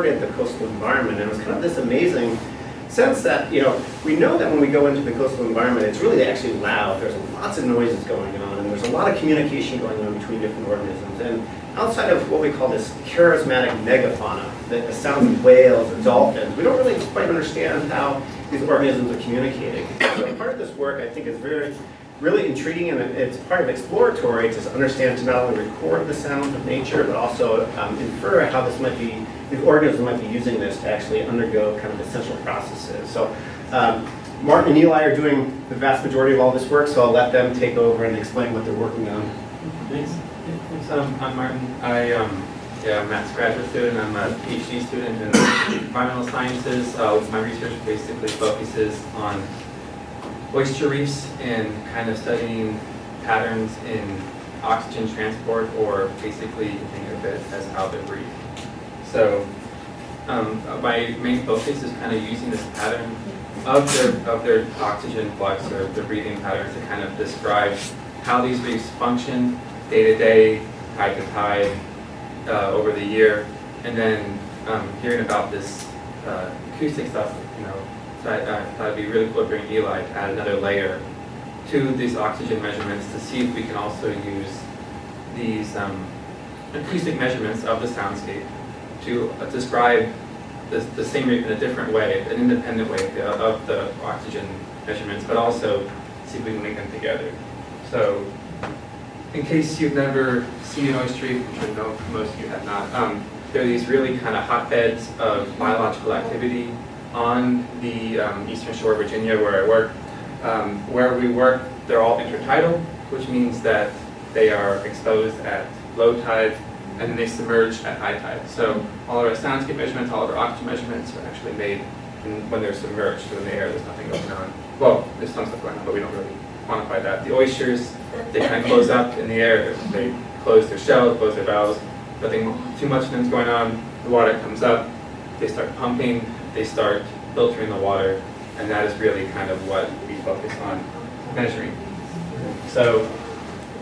at the coastal environment, and it was kind of this amazing sense that, we know that when we go into the coastal environment, it's really actually loud. There's lots of noises going on, and there's a lot of communication going on between different organisms. And outside of what we call this charismatic megafauna, the sounds of whales or dolphins, we don't really quite understand how these organisms are communicating. So part of this work, I think, is really intriguing, and it's part of exploratory to understand, to not only record the sounds of nature, but also infer how these organisms might be using this to actually undergo kind of essential processes. So Martin and Eli are doing the vast majority of all this work, so I'll let them take over and explain what they're working on. Thanks. I'm Martin. I'm a Matt's graduate student. I'm a PhD student in environmental sciences. My research basically focuses on oyster reefs and kind of studying patterns in oxygen transport, or basically you can think of it as how they breathe. So my main focus is kind of using this pattern of their oxygen flux, or the breathing patterns, to kind of describe how these reefs function day to day, tide to tide, over the year, and then hearing about this acoustic stuff, so I thought it'd be really cool to bring Eli to add another layer to these oxygen measurements to see if we can also use these acoustic measurements of the soundscape to describe the same reef in a different way, an independent way of the oxygen measurements, but also see if we can link them together. So, in case you've never seen an oyster reef, which I know most of you have not, there are these really kind of hotbeds of biological activity on the eastern shore of Virginia, where I work. Where we work, they're all intertidal, which means that they are exposed at low tide and then they submerge at high tide. So all of our soundscape measurements, all of our oxygen measurements are actually made when they're submerged. So in the air, there's nothing going on. Well, there's some stuff going on, but we don't really quantify that. The oysters, they kind of close up in the air. They close their shell, close their valves. Nothing too much of them's going on. The water comes up. They start pumping. They start filtering the water. And that is really kind of what we focus on measuring. So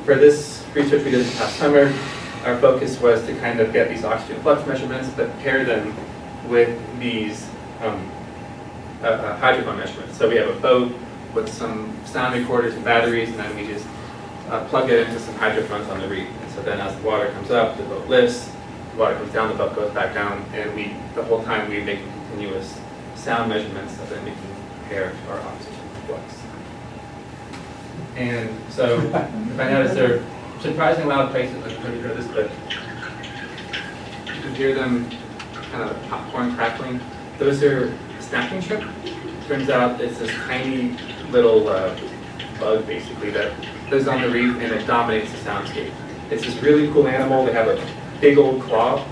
for this research we did this past summer, our focus was to kind of get these oxygen flux measurements, but pair them with these hydrophone measurements. So we have a boat with some sound recorders and batteries, and then we just plug it into some hydrophones on the reef. And so then as the water comes up, the boat lifts, the water comes down, the boat goes back down, and the whole time we make continuous sound measurements that then we can compare to our oxygen flux. And so if I notice they're surprisingly loud places, I can really hear this, but you can hear them kind of popcorn crackling. Those are snapping shrimp. Turns out it's this tiny little bug basically that lives on the reef and it dominates the soundscape. It's this really cool animal. They have a big old claw,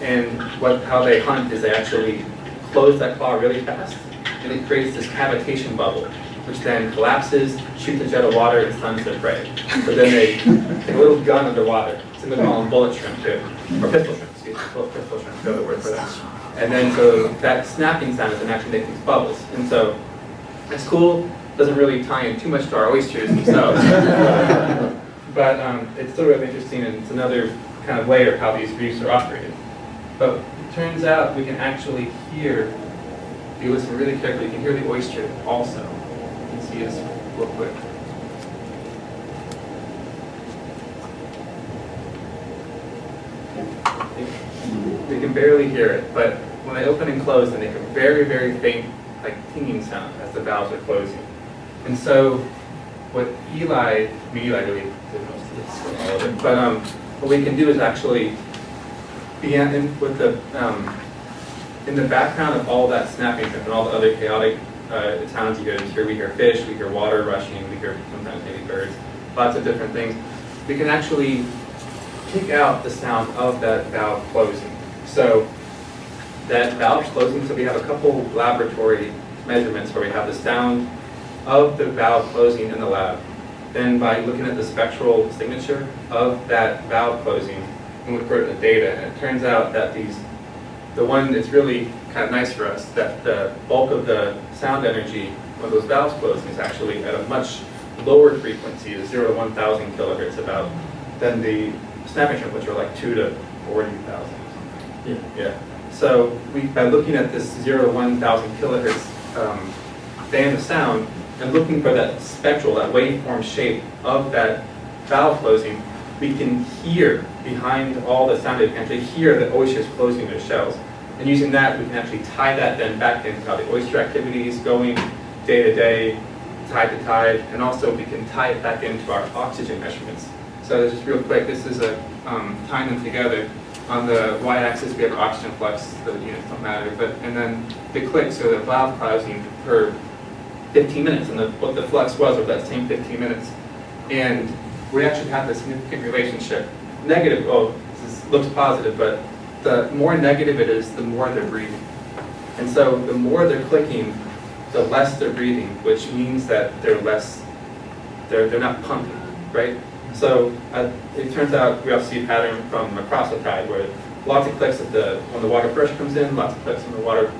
and how they hunt is they actually close that claw really fast, and it creates this cavitation bubble, which then collapses, shoots a jet of water, and stuns their prey. So then they take a little gun underwater. Some people call them bullet shrimp too, or pistol shrimp, excuse me, pistol shrimp, the other word for that. And then so that snapping sound is then actually making these bubbles. And so it's cool, doesn't really tie in too much to our oysters themselves. But it's still really interesting, and it's another kind of layer of how these reefs are operated. But it turns out we can actually hear, if you listen really carefully, you can hear the oyster also. You can see this real quick. They can barely hear it, but when they open and close, then they make a very, very faint, like pinging sound as the valves are closing. And so what Eli really did most of this, all of it, but what we can do is actually be in the background of all that snapping and all the other chaotic sounds you hear. We hear fish, we hear water rushing, we hear sometimes maybe birds, lots of different things. We can actually pick out the sound of that valve closing. So that valve closing, so we have a couple laboratory measurements where we have the sound of the valve closing in the lab. Then by looking at the spectral signature of that valve closing, and we put the data, and it turns out that the one that's really kind of nice for us, that the bulk of the sound energy when those valves close is actually at a much lower frequency, 0 to 1,000 kilohertz about, than the snapping shrimp, which are like 2 to 40,000. Yeah. So by looking at this 0 to 1,000 kilohertz band of sound and looking for that spectral, that waveform shape of that valve closing, we can hear behind all the sound, we can actually hear the oysters closing their shells. And using that, we can actually tie that then back into how the oyster activity is going day to day, tide to tide, and also we can tie it back into our oxygen measurements. So just real quick, this is tying them together. On the y-axis, we have our oxygen flux, the units don't matter, and then the click, so the valve closing per 15 minutes, and what the flux was over that same 15 minutes. And we actually have this significant relationship. Negative, looks positive, but the more negative it is, the more they're breathing. And so the more they're clicking, the less they're breathing, which means that they're not pumping, right? So it turns out we also see a pattern from across the tide where lots of clicks when the water pressure comes in, lots of clicks when the water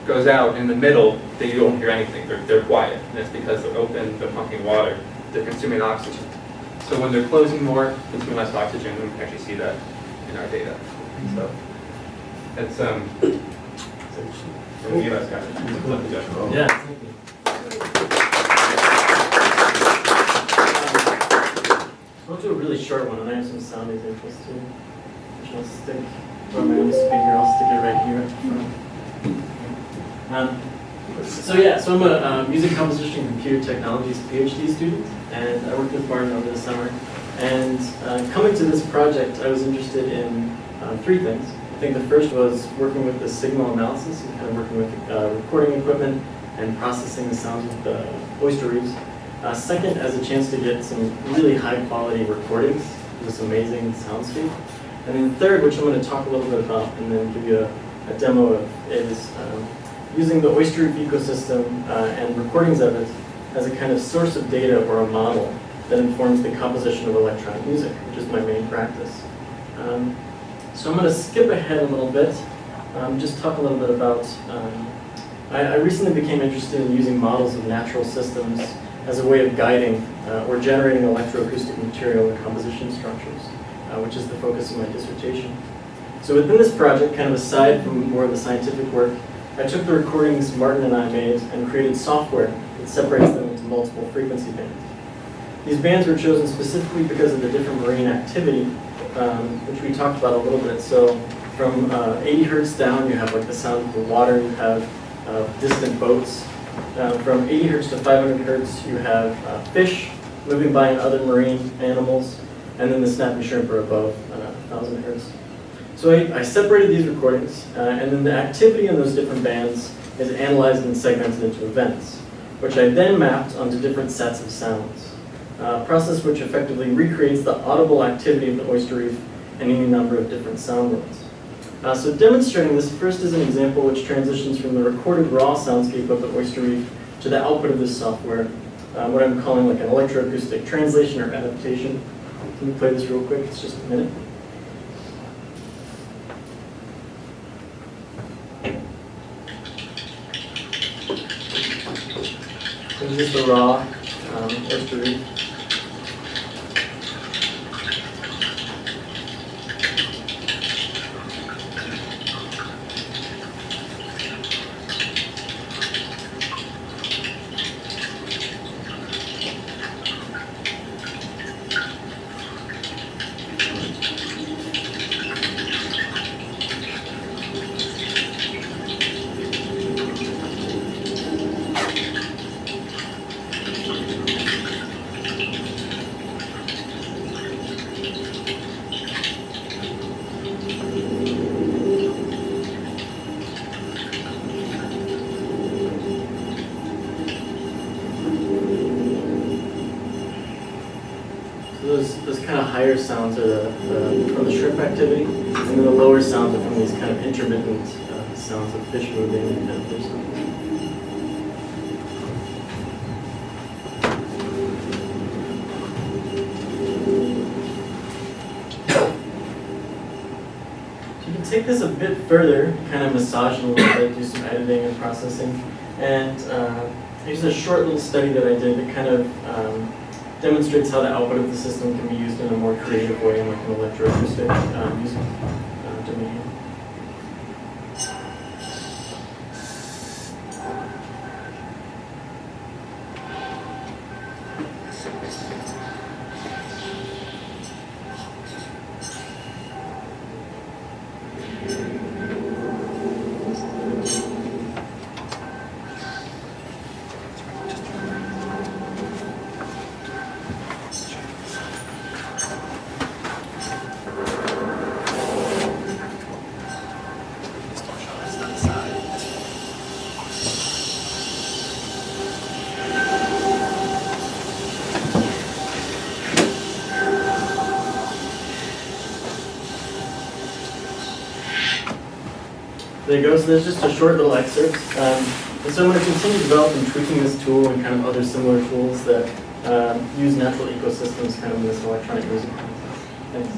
goes out. In the middle, you don't hear anything. They're quiet, and it's because they're open, they're pumping water, they're consuming oxygen. So when they're closing more, consuming less oxygen, we can actually see that in our data. So it's you guys got it. Yeah, thank you. I'll do a really short one, and I have some sound examples too, which I'll stick from my own speaker. I'll stick it right here at the front. So I'm a music composition and computer technologies PhD student, and I worked with Martin over the summer. And coming to this project, I was interested in 3 things. I think the first was working with the signal analysis, and kind of working with recording equipment and processing the sounds of the oyster reefs. Second, as a chance to get some really high quality recordings of this amazing soundscape. And then third, which I'm going to talk a little bit about and then give you a demo of, is using the oyster reef ecosystem and recordings of it as a kind of source of data or a model that informs the composition of electronic music, which is my main practice. So I'm going to skip ahead a little bit, just talk a little bit about, I recently became interested in using models of natural systems as a way of guiding or generating electroacoustic material and composition structures, which is the focus of my dissertation. So within this project, kind of aside from more of the scientific work, I took the recordings Martin and I made and created software that separates them into multiple frequency bands. These bands were chosen specifically because of the different marine activity, which we talked about a little bit. So from 80 hertz down, you have like the sound of the water, you have distant boats. From 80 hertz to 500 hertz, you have fish moving by and other marine animals, and then the snapping shrimp are above 1,000 hertz. So I separated these recordings, and then the activity in those different bands is analyzed and segmented into events, which I then mapped onto different sets of sounds, a process which effectively recreates the audible activity of the oyster reef in any number of different sound worlds. So demonstrating this, first is an example which transitions from the recorded raw soundscape of the oyster reef to the output of this software, what I'm calling like an electroacoustic translation or adaptation. Can you play this real quick? It's just a minute. So this is the raw oyster reef. Those kind of higher sounds are from the shrimp activity, and then the lower sounds are from these kind of intermittent sounds of fish moving and other sounds. So you can take this a bit further, kind of massage it a little bit, do some editing and processing, and here's a short little study that I did that kind of demonstrates how the output of the system can be used in a more creative way in like an electroacoustic music domain. there you go. So there's just a short little excerpt. And so I'm going to continue developing and tweaking this tool and kind of other similar tools that use natural ecosystems kind of in this electronic music process. Thanks.